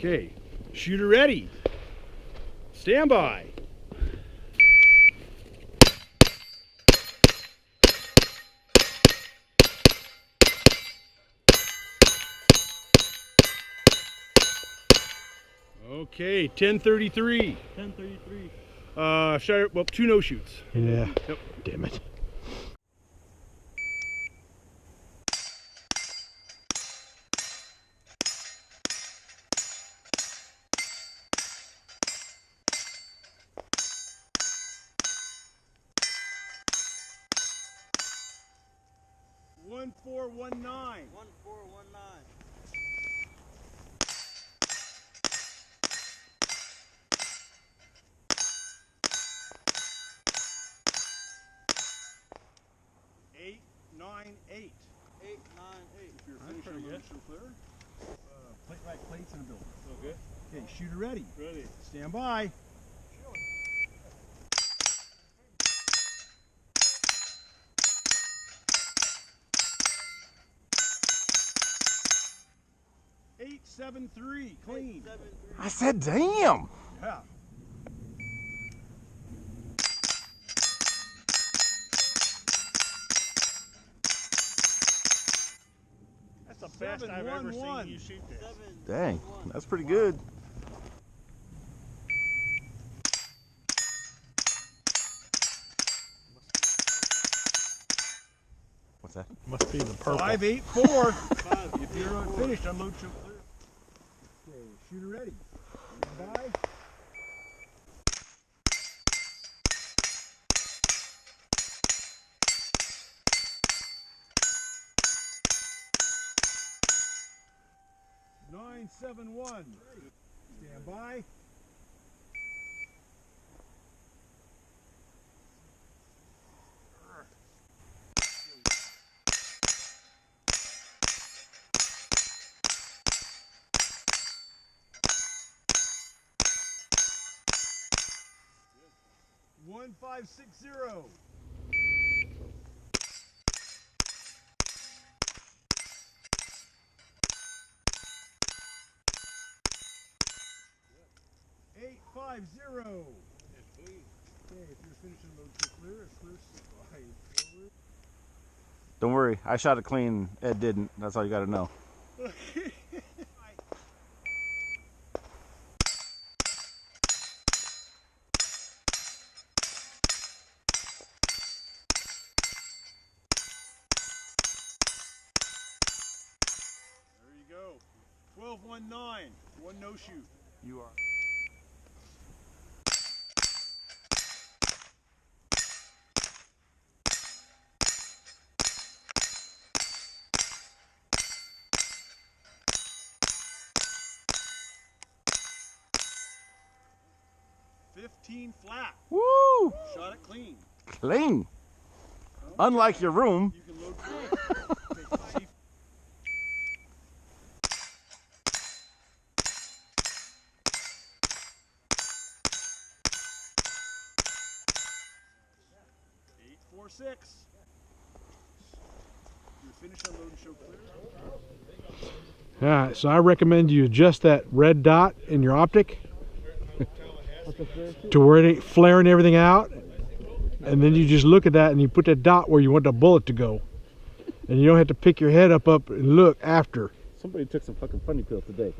Okay, shooter ready. Stand by. Okay, 10:33. 10:33. Shot it, well, 2 no shoots. Yeah. Yep. Damn it. One four one nine. 1419. Eight nine eight. 898. If you're That's finishing pretty good. motion clear. Plate right plates and a builder. Okay. Okay, shooter ready. Ready. Stand by. Eight seven three. Clean. 873. I said, damn. Yeah. That's the best I've ever seen you shoot this. Dang, that's pretty good. What's that? Must be the purple. 584. If you're unfinished, unload choke clear. Okay, shooter ready. Stand by. Nine seven one. Stand by. One five six zero. Eight five zero. Okay, if you're finishing load to clear, clear forward. Don't worry, I shot it clean. Ed didn't. That's all you got to know. There you go. 1219. One no shoot. You are. $15 flat. Woo! Shot it clean. Clean. Unlike your room. You can load clean. Okay, Eight 4 6. You're finished unloading show clear. Alright, so I recommend you adjust that red dot in your optic to where it ain't flaring everything out. And then you just look at that and you put that dot where you want the bullet to go. And you don't have to pick your head up and look after. Somebody took some fucking funny pills today.